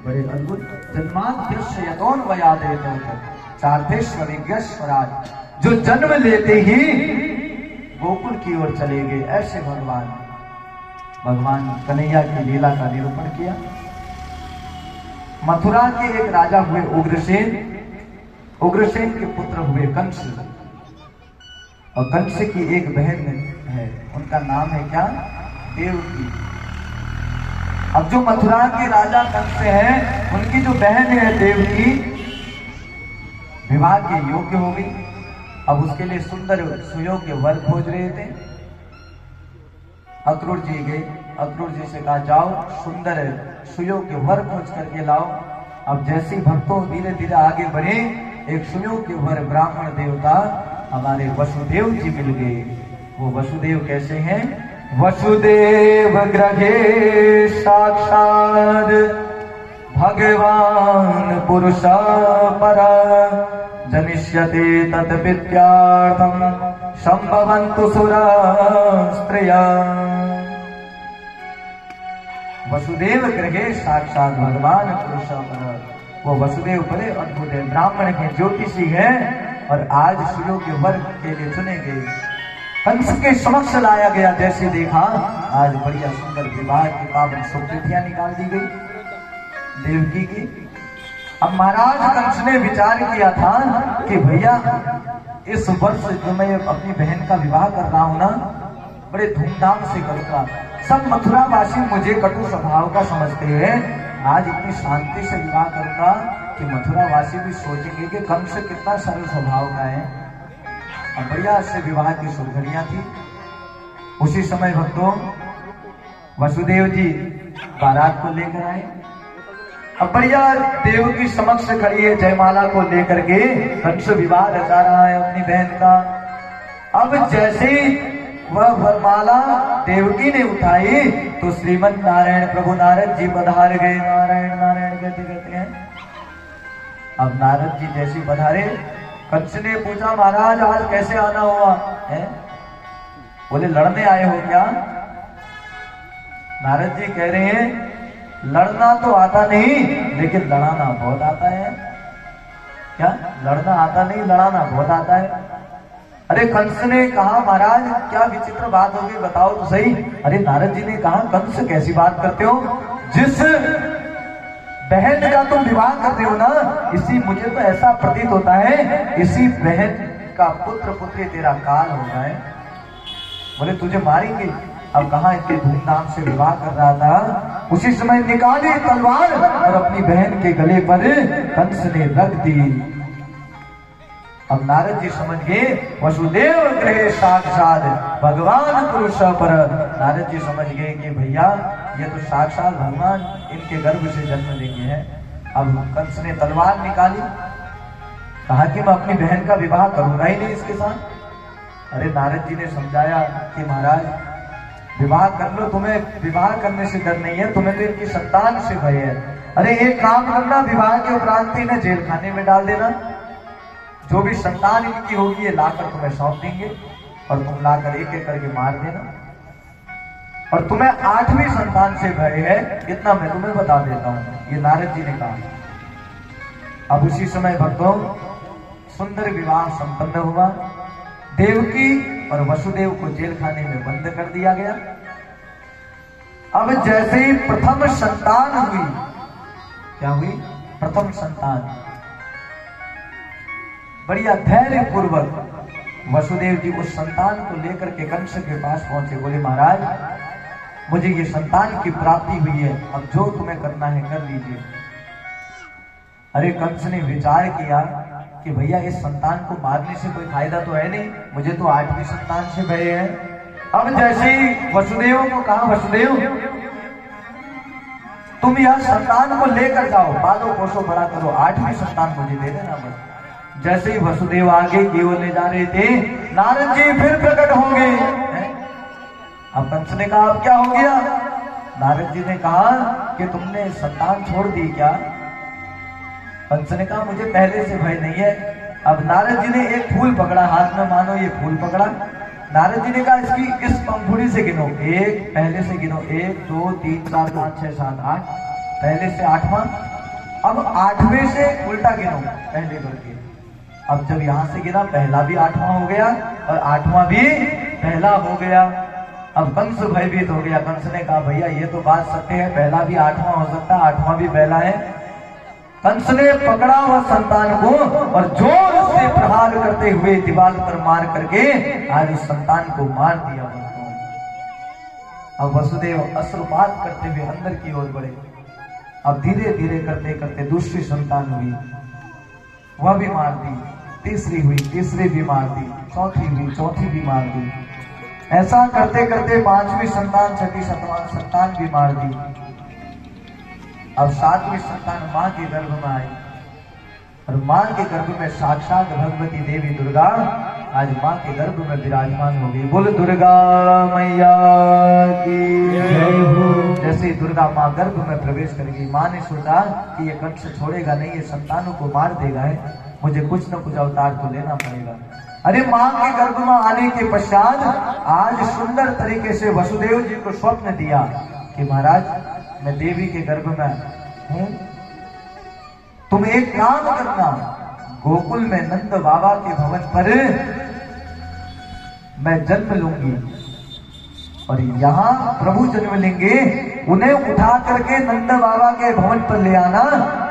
बड़े अद्भुत। जन्माद्यस्य यतोऽन्वयादेतो चार्थेष्वराज, जो जन्म लेते ही गोकुल की ओर चले गए, ऐसे भगवान कन्हैया की लीला का निरूपण किया। मथुरा के एक राजा हुए उग्रसेन, उग्रसेन के पुत्र हुए कंस, और कंस की एक बहन है, उनका नाम है क्या? देवकी। अब जो मथुरा के राजा कंस हैं, उनकी जो बहन है देवकी, विवाह के योग्य हो गई। अब उसके लिए सुंदर सुयोग्य वर खोज रहे थे। अक्रूर जी गए, अक्रूर जी से कहा जाओ सुंदर सुयोग्य वर खोज करके लाओ। अब जैसे भक्तों धीरे धीरे आगे बढ़े, एक सुयोग्य वर ब्राह्मण देवता हमारे वसुदेव जी मिल गए। वो वसुदेव कैसे हैं? वसुदेव गृहे साक्षात् भगवान पुरुष पर, जनिष्यते तत्पित्यार्थं संभवन्तु सुरास्त्रया। वसुदेव गृहे साक्षात भगवान पुरुष पर, वो वसुदेव बड़े अद्भुत है, ब्राह्मण के ज्योतिषी है, और आज सुयोग्य वर्ग के लिए चुने गए। कंस के समक्ष लाया गया, जैसे देखा आज बढ़िया सुंदर विवाह की पावन सुकृतियां निकाल दी गई देवकी की। अब महाराज कंस ने विचार किया था कि भैया इस वर्ष जो मैं अपनी बहन का विवाह कर रहा हूं ना, बड़े धूमधाम से करूंगा। सब मथुरावासी मुझे कटु स्वभाव का समझते हैं, आज इतनी शांति से विवाह करूंगा कि मथुरावासी भी सोचेंगे कि कंस कितना सरल स्वभाव का है। अब बढ़िया से विवाह की सुर्खड़ियां थी। उसी समय भक्तों वसुदेव जी बारात को लेकर आए। अब बढ़िया देव की समक्ष खड़ी है, जयमाला को लेकर के कंस विवाह रचा रहा है अपनी बहन का। अब जैसे वह वरमाला देवकी ने उठाई तो श्रीमन नारायण प्रभु नारद जी पधार गए। नारायण नारायण कहते कहते हैं। अब नारद जी जैसे पधारे, कंस ने पूछा महाराज आज कैसे आना हुआ है? बोले लड़ने आए हो क्या? नारद जी कह रहे हैं लड़ना तो आता नहीं, लेकिन लड़ाना बहुत आता है। क्या? लड़ना आता नहीं, लड़ाना बहुत आता है। अरे कंस ने कहा महाराज क्या विचित्र बात होगी, बताओ तो सही। अरे नारद जी ने कहा कंस कैसी बात करते हो, जिस बहन का तुम विवाह कर रहे हो ना, इसी मुझे तो ऐसा प्रतीत होता है इसी बहन का पुत्र पुत्री तेरा काल होना है। बोले तुझे मारेंगे। अब कहा इतने धूमधाम से विवाह कर रहा था, उसी समय निकाली तलवार और अपनी बहन के गले पर कंस ने रख दी। अब नारद जी समझ गए वसुदेव गृहे साक्षात भगवान पुरुष पर। नारद जी समझ गए कि भैया ये तो साक्षात भगवान इनके गर्भ से जन्म लेंगे हैं। अब कंस ने तलवार निकाली, कहा कि मैं अपनी बहन का विवाह करूंगा ही नहीं इसके साथ। अरे नारद जी ने समझाया कि महाराज विवाह कर लो, तुम्हें विवाह करने से डर नहीं है, तुम्हें तो इनकी संतान से भय है। अरे एक काम करना, विवाह के उपरांत इन्हें जेल खाने में डाल देना, जो भी संतान इनकी होगी ये लाकर तुम्हें सौंप देंगे और तुम लाकर एक एक करके मार देना। और तुम्हें 8वीं संतान से भय है, इतना मैं तुम्हें बता देता हूं, ये नारद जी ने कहा। अब उसी समय भक्तों सुंदर विवाह संपन्न हुआ। देवकी और वसुदेव को जेल खाने में बंद कर दिया गया। अब जैसे ही प्रथम संतान हुई, क्या हुई? प्रथम संतान। बढ़िया धैर्य पूर्वक वसुदेव जी उस संतान को लेकर के कंस के पास पहुंचे। बोले महाराज मुझे ये संतान की प्राप्ति हुई है, अब जो तुम्हें करना है कर लीजिए। अरे कंस ने विचार किया कि भैया इस संतान को मारने से कोई फायदा तो है नहीं, मुझे तो 8वीं संतान से भय है। अब जैसे ही वसुदेव को कहा वसुदेव तुम यह संतान को लेकर जाओ, पालो पोषो बड़ा करो, 8वीं संतान मुझे दे देना बस। जैसे ही वसुदेव आगे की ओर ले जा रहे थे, नारद जी फिर प्रकट हो गए। अब कंस ने कहा अब क्या हो गया? नारद जी ने कहा कि तुमने संतान छोड़ दी क्या? कंस ने कहा मुझे पहले से भय नहीं है। अब नारद जी ने एक फूल पकड़ा हाथ में, मानो ये फूल पकड़ा। नारद जी ने कहा इसकी इस पंखुड़ी से गिनो, एक पहले से गिनो, 1 2 3 4 5 6 7 8, पहले से 8वां, अब 8वें से उल्टा गिनो पहले करके। अब जब यहां से गिना पहला भी 8वां हो गया और 8वां भी पहला हो गया। अब कंस भयभीत हो गया। कंस ने कहा भैया ये तो बात सत्य है, पहला भी 8वां हो सकता है, 8वां भी पहला है। कंस ने पकड़ा हुआ संतान को और जोर से प्रहार करते हुए दीवार पर मार करके आज उस संतान को मार दिया। अब वसुदेव अश्रुपात करते हुए अंदर की ओर बढ़े। अब धीरे धीरे करते करते दूसरी संतान हुई, वह भी मार दी। तीसरी हुई, तीसरी भी मार दी। चौथी हुई, चौथी भी मार दी। ऐसा करते करते 5वीं संतान, 6वीं संतान भी मार दी। अब 7वीं संतान मां के गर्भ में आई और मां के गर्भ में साक्षात भगवती देवी दुर्गा आज मां के गर्भ में विराजमान हो गई। बोल दुर्गा मैया की जय हो। जैसे दुर्गा मां गर्भ में प्रवेश कर गई, मां ने सोचा कि ये कंस छोड़ेगा नहीं, ये संतानों को मार देगा है, मुझे कुछ न कुछ अवतार तो लेना पड़ेगा। अरे मां के गर्भ में आने के पश्चात आज सुंदर तरीके से वसुदेव जी को स्वप्न दिया कि महाराज मैं देवी के गर्भ में हूं, तुम एक काम करना, गोकुल में नंद बाबा के भवन पर मैं जन्म लूंगी और यहाँ प्रभु जन्म लेंगे, उन्हें उठा करके नंद बाबा के भवन पर ले आना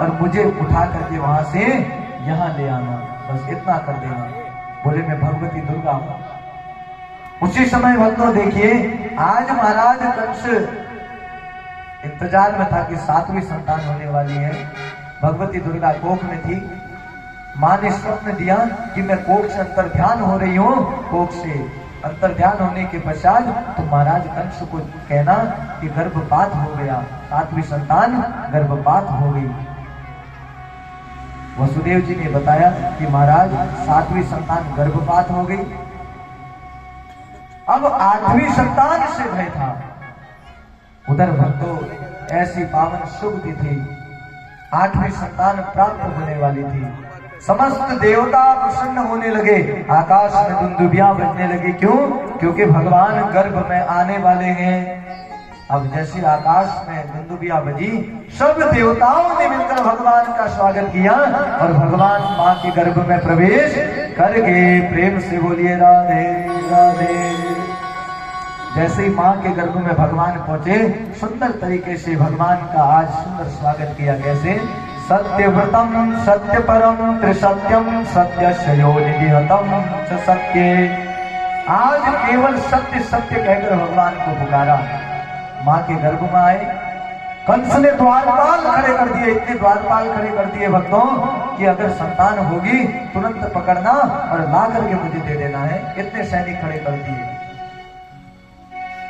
और मुझे उठा करके वहां से यहाँ ले आना, बस इतना कर देना। बोले मैं भगवती दुर्गा हूं। उसी समय भक्तों देखिए आज महाराज कंस इंतजार में था कि 7वीं संतान होने वाली है। भगवती दुर्गा कोख में थी। मां ने स्वप्न दिया कि मैं कोख से अंतर ध्यान हो रही हूं। कोख से अंतर ध्यान होने के पश्चात तो महाराज कंस को कहना कि गर्भपात हो गया, 7वीं संतान गर्भपात हो गई। वसुदेव जी ने बताया कि महाराज 7वीं संतान गर्भपात हो गई। अब 8वीं संतान से भय था। उधर भक्तों ऐसी पावन शुभ तिथि 8वीं संतान प्राप्त होने वाली थी। समस्त देवता प्रसन्न होने लगे, आकाश में दुंदुभियां बजने लगी। क्यों? क्योंकि भगवान गर्भ में आने वाले हैं। अब जैसे आकाश में दुंदुभियां बजी, सब देवताओं ने मिलकर भगवान का स्वागत किया और भगवान मां के गर्भ में प्रवेश कर गए। प्रेम से बोलिए राधे राधे। जैसे ही मां के गर्भ में भगवान पहुंचे, सुंदर तरीके से भगवान का आज सुंदर स्वागत किया। कैसे? सत्यव्रतम सत्य परम त्रिसत्यम सत्य योनिहतम च सत्य। आज केवल सत्य सत्य कहकर भगवान को पुकारा। मां के गर्भ में आए, कंस ने द्वारपाल खड़े कर दिए। इतने द्वारपाल खड़े कर दिए भक्तों कि अगर संतान होगी तुरंत पकड़ना और ला करके मुझे दे देना है। इतने सैनिक खड़े कर दिए।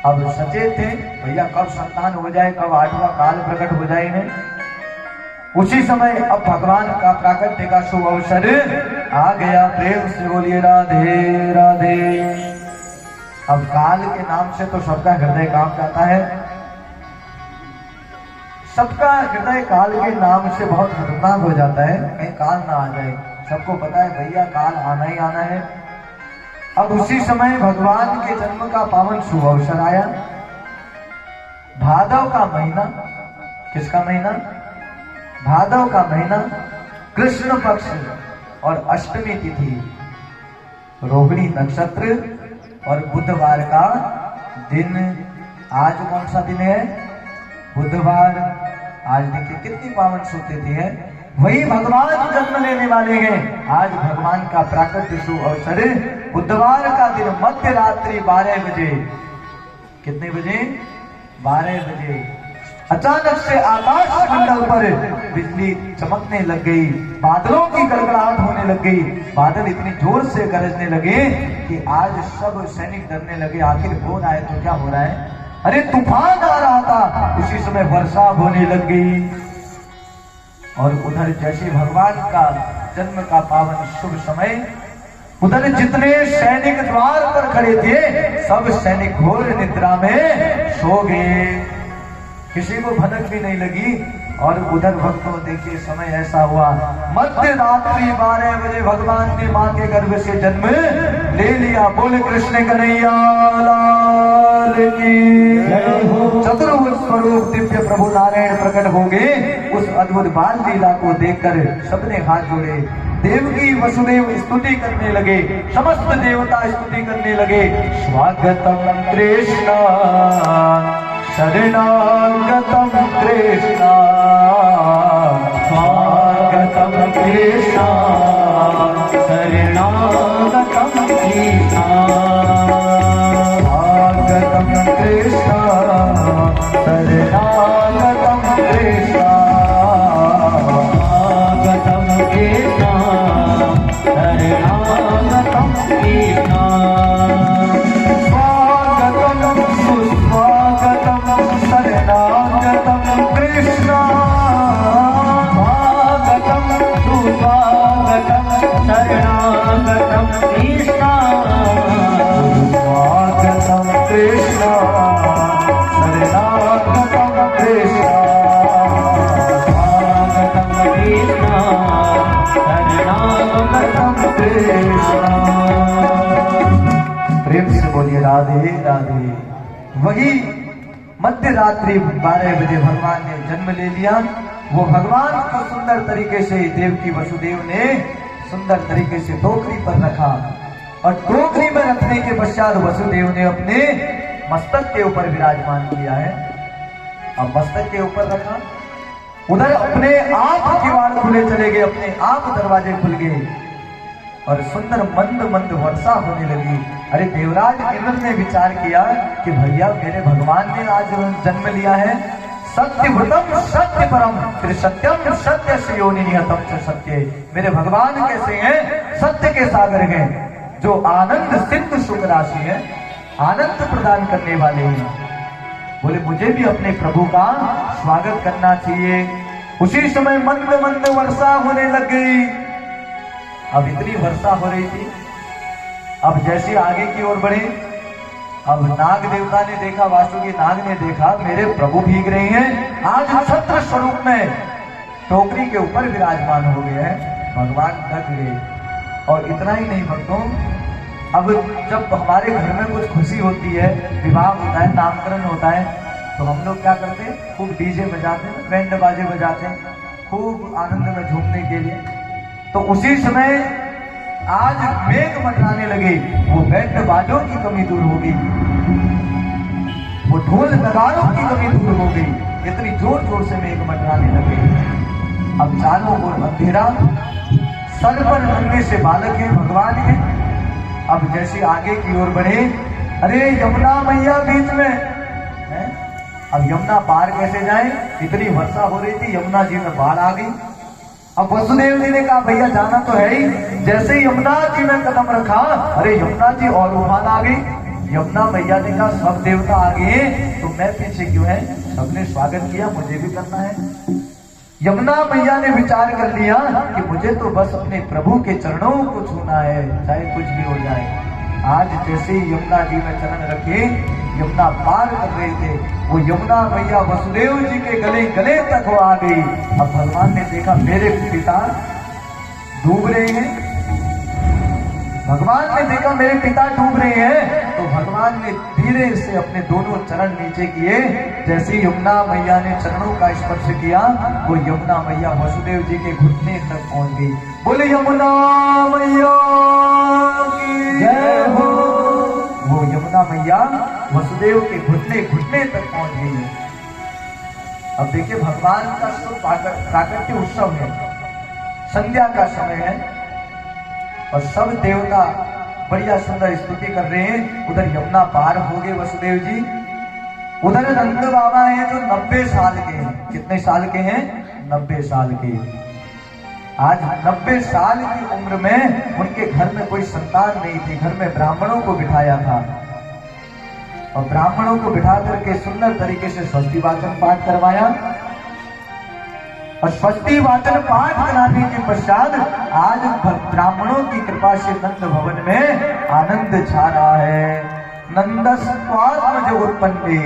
अब सचेत थे भैया कब संतान हो जाए, कब 8वां काल प्रकट हो जाए है। उसी समय अब भगवान का प्राकट्य का शुभ अवसर आ गया। प्रेम से बोलिए राधे राधे। अब काल के नाम से तो सबका हृदय कांप जाता है। सबका हृदय काल के नाम से बहुत खतरनाक हो जाता है, कहीं काल ना आ जाए। सबको पता है भैया काल आना ही आना है। अब उसी समय भगवान के जन्म का पावन शुभ अवसर आया। भादव का महीना, किसका महीना? भादव का महीना, कृष्ण पक्ष और अष्टमी तिथि, रोहिणी नक्षत्र और बुधवार का दिन। आज कौन सा दिन है? बुधवार। आज देखिए कितनी पावन शुभ तिथि है। वही भगवान जन्म लेने वाले हैं। आज भगवान का प्राकट्य शुभ अवसर बुधवार का दिन, मध्य रात्रि 12 बजे। कितने बजे? 12 बजे अचानक से आकाश मंडल पर बिजली चमकने लग गई, बादलों की गड़गड़ाहट होने लग गई। बादल इतनी जोर से गरजने लगे कि आज सब सैनिक डरने लगे। आखिर हो रहा है तो क्या हो रहा है? अरे तूफान आ रहा था। उसी समय वर्षा होने लग गई। और उधर जैसे भगवान का जन्म का पावन शुभ समय, उधर जितने सैनिक द्वार पर खड़े थे सब सैनिक घोर निद्रा में सो गए। किसी को भनक भी नहीं लगी और उधर भक्तों देखिए समय ऐसा हुआ, मध्य रात्रि 12 बजे भगवान ने माँ के गर्भ से जन्म ले लिया। बोले कृष्ण कन्हैया लाल की। चतुर्भुज स्वरूप दिव्य प्रभु नारायण प्रकट हो गए। उस अद्भुत बाल लीला को देखकर सबने हाथ जोड़े, देवकी वसुदेव स्तुति करने लगे, समस्त देवता स्तुति करने लगे। स्वागतम कृष्ण शरणागतम कृष्ण, स्वागतम कृष्ण शरणागतम कृष्ण, स्वागतम कृष्ण शरणागतम कृष्ण, स्वागतम कृष्ण शरणागतम कृष्ण, स्वागतम सुस्वागतम शरणागतम कृष्ण, स्वागतम सुस्वागतम शरणागतम कृष्ण, स्वागतम कृष्ण शरणागतम कृष्ण, स्वागतम कृष्ण शरणागतम कृष्ण। प्रेम से बोलिए राधे राधे। वही मध्य रात्रि 12 बजे भगवान ने जन्म ले लिया। वो भगवान को सुंदर तरीके से देवकी वसुदेव ने सुंदर तरीके से टोकरी पर रखा, और टोकरी में रखने के पश्चात वसुदेव ने अपने मस्तक के ऊपर विराजमान किया है। अब मस्तक के ऊपर रखा, उधर अपने आप किवाड़ खुले चले गए, अपने आप दरवाजे खुल गए और सुंदर मंद मंद वर्षा होने लगी। अरे देवराज इंद्र ने विचार किया कि भैया मेरे भगवान ने आज जन्म लिया है, सत्यव्रतम सत्य परम फिर सत्यम सत्य से योनि निहतम से सत्य। मेरे भगवान कैसे हैं? सत्य के सागर हैं, जो आनंद सिंधु सुख राशि है, आनंद प्रदान करने वाले हैं। बोले मुझे भी अपने प्रभु का स्वागत करना चाहिए। उसी समय मंद मंद वर्षा होने लग गई। अब इतनी वर्षा हो रही थी, अब जैसे आगे की ओर बढ़े, अब नाग देवता ने देखा, वासुकी नाग ने देखा मेरे प्रभु भीग रहे हैं। आज छत्र स्वरूप में टोकरी के ऊपर विराजमान हो गए हैं, भगवान डर गए। और इतना ही नहीं भक्तों, अब जब हमारे घर में कुछ खुशी होती है, विवाह होता है, नामकरण होता है, तो हम लोग क्या करते हैं? खूब डीजे बजाते हैं, बैंड बाजे बजाते हैं, खूब आनंद में झूमने के लिए। तो उसी समय आज मेघ मंडराने लगे। वो बैंड बाजों की कमी दूर हो गई, वो ढोल नगाड़ों की कमी दूर हो गई, इतनी जोर जोर से मेघ मंडराने लगे। अब चारों ओर अंधेरा, सर पर नन्हे से बालक है, भगवान है। अब जैसे आगे की ओर बढ़े, अरे यमुना मैया बीच में है। अब यमुना पार कैसे जाए? इतनी वर्षा हो रही थी, यमुना जी में बाढ़ आ गई। अब वसुदेव जी ने कहा भैया जाना तो है ही। जैसे ही यमुना जी ने कदम रखा, अरे यमुना जी और उफान आ गई। यमुना मैया ने कहा सब देवता आ गए तो मैं पीछे क्यों है? सबने स्वागत किया, मुझे भी करना है। यमुना मैया ने विचार कर लिया कि मुझे तो बस अपने प्रभु के चरणों को छूना है, चाहे कुछ भी हो जाए। आज जैसे ही यमुना जी में चरण रखे, यमुना पार कर रहे थे, वो यमुना मैया वसुदेव जी के गले गले तक वो आ गई। अब भगवान ने देखा मेरे पिता डूब रहे हैं, भगवान ने देखा मेरे पिता डूब रहे हैं, तो भगवान ने धीरे से अपने दोनों चरण नीचे किए। जैसे यमुना मैया ने चरणों का स्पर्श किया, वो यमुना मैया वसुदेव जी के घुटने तक पहुंच गई। बोले यमुना मैया की जय हो। वो यमुना मैया वसुदेव के घुटने घुटने तक पहुंच गई है। अब देखिए भगवान का शुभ प्राकट्य उत्सव है, संध्या का समय है और सब देवता बढ़िया सुंदर स्तुति कर रहे हैं। उधर यमुना पार हो गए वसुदेव जी, उधर नंद बाबा हैं जो 90 साल के हैं। कितने साल के हैं? 90 साल के। आज 90 साल की उम्र में उनके घर में कोई संतान नहीं थी। घर में ब्राह्मणों को बिठाया था और ब्राह्मणों को बिठा करके सुंदर तरीके से स्वस्ति वाचन पाठ करवाया। और स्वस्ति वाचन पाठ कराने के पश्चात आज ब्राह्मणों की कृपा से नंद भवन में आनंद छा रहा है। नंदस्वात्मज उत्पन्ने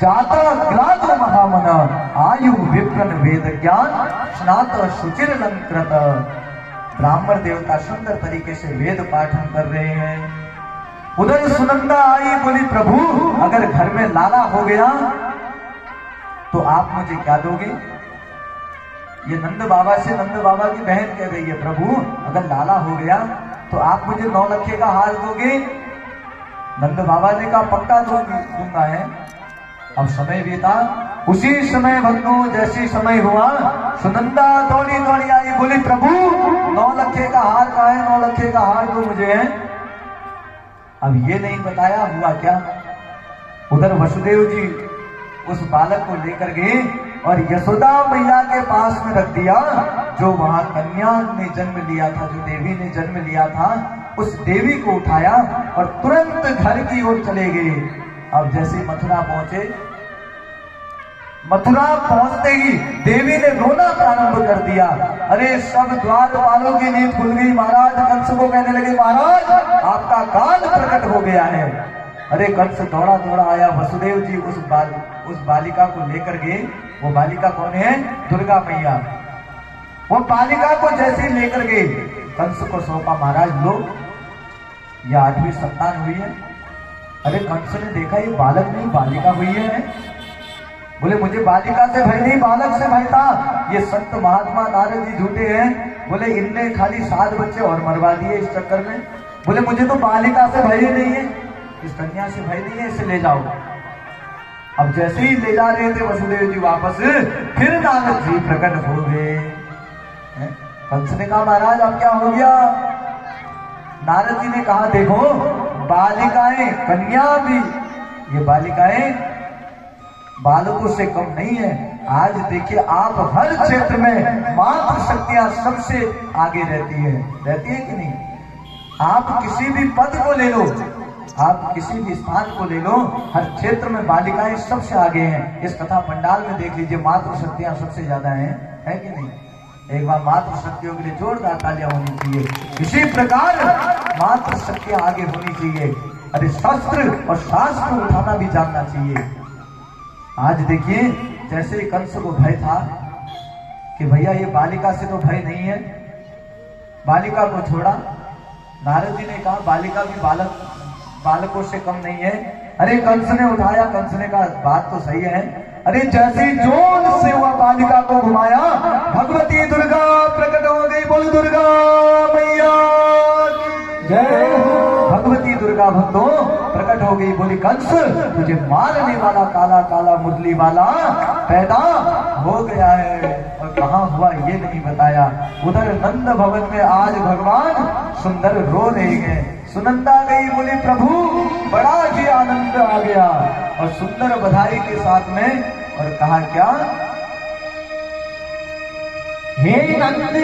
जाता ग्लादो महामन आयु विप्रन वेद ज्ञान स्नात शुचिर लंकृत। ब्राह्मण देवता सुंदर तरीके से वेद पाठन कर रहे हैं। उधर सुनंदा आई, बोली प्रभु अगर घर में लाला हो गया तो आप मुझे क्या दोगे? ये नंद बाबा से नंद बाबा की बहन कह रही है, प्रभु अगर लाला हो गया तो आप मुझे 9 लखे का हार दोगे? नंद बाबा ने कहा पक्का दूंगा है। अब समय बीता, उसी समय भक्तों जैसी समय हुआ, सुनंदा दौड़ी दौड़ी आई, बोली प्रभु 9 लखे का हार का है, 9 लखे का हार दो मुझे है। अब ये नहीं बताया हुआ क्या। उधर वसुदेव जी उस बालक को लेकर गए और यशोदा मैया के पास में रख दिया। जो वहां कन्या ने जन्म लिया था, जो देवी ने जन्म लिया था, उस देवी को उठाया और तुरंत घर की ओर चले गए। अब जैसे मथुरा पहुंचे, मथुरा पहुंचते ही देवी ने रोना प्रारंभ कर दिया। अरे सब द्वारपालों की नींद खुल गई। महाराज कंस को कहने लगे, महाराज आपका काल प्रकट हो गया है। अरे कंस दौड़ा दौड़ा आया, वसुदेव जी उस बालिका को लेकर गए। वो बालिका कौन है? दुर्गा मैया। वो बालिका को जैसे लेकर गए, कंस को सौंपा, महाराज लो, यह 8वीं संतान हुई है। अरे कंस ने देखा ये बालक नहीं बालिका हुई है। बोले मुझे बालिका से भय नहीं, बालक से भय था। ये संत महात्मा नारद जी झूठे हैं। बोले इनने खाली 7 बच्चे और मरवा दिए इस चक्कर में। बोले मुझे तो बालिका से भय ही नहीं है, इस कन्या से भय नहीं है, इसे ले जाओ। अब जैसे ही ले जा रहे थे वसुदेव जी वापस, फिर नारद जी प्रकट हो गए। कंस ने कहा महाराज अब क्या हो गया? नारद जी ने कहा देखो बालिकाएं, कन्या भी, ये बालिकाएं बालकों से कम नहीं है। आज देखिए आप हर क्षेत्र में मातृ शक्तियां सबसे आगे रहती है कि नहीं? आप किसी भी पद को ले लो, आप किसी भी स्थान को ले लो, हर क्षेत्र में बालिकाएं सबसे आगे हैं। इस कथा पंडाल में देख लीजिए, मातृ शक्तियां सबसे ज्यादा हैं, है कि नहीं? एक बार मातृ शक्तियों के लिए जोरदार तालियां होनी चाहिए। इसी प्रकार मातृ शक्तियां आगे होनी चाहिए। अरे शस्त्र और शास्त्र उठाना भी जानना चाहिए। आज देखिए जैसे कंस को भय था कि भैया ये बालिका से तो भय नहीं है, बालिका को छोड़ा। नारद जी ने कहा बालिका भी बालकों से कम नहीं है। अरे कंस ने उठाया, कंस ने कहा बात तो सही है। अरे जैसे जोर से वह बालिका को घुमाया, भगवती दुर्गा प्रकट हो गई। बोल दुर्गा मैया जय। भगवती दुर्गा भक्तों प्रकट हो गई। बोली कंस तुझे मारने वाला काला काला मुरली वाला पैदा हो गया है, और कहाँ हुआ ये नहीं बताया। उधर नंद भवन में आज भगवान सुंदर रो रहे हैं। सुनंदा गई, बोली प्रभु बड़ा ही आनंद आ गया, और सुंदर बधाई के साथ में, और कहा क्या? हे नंद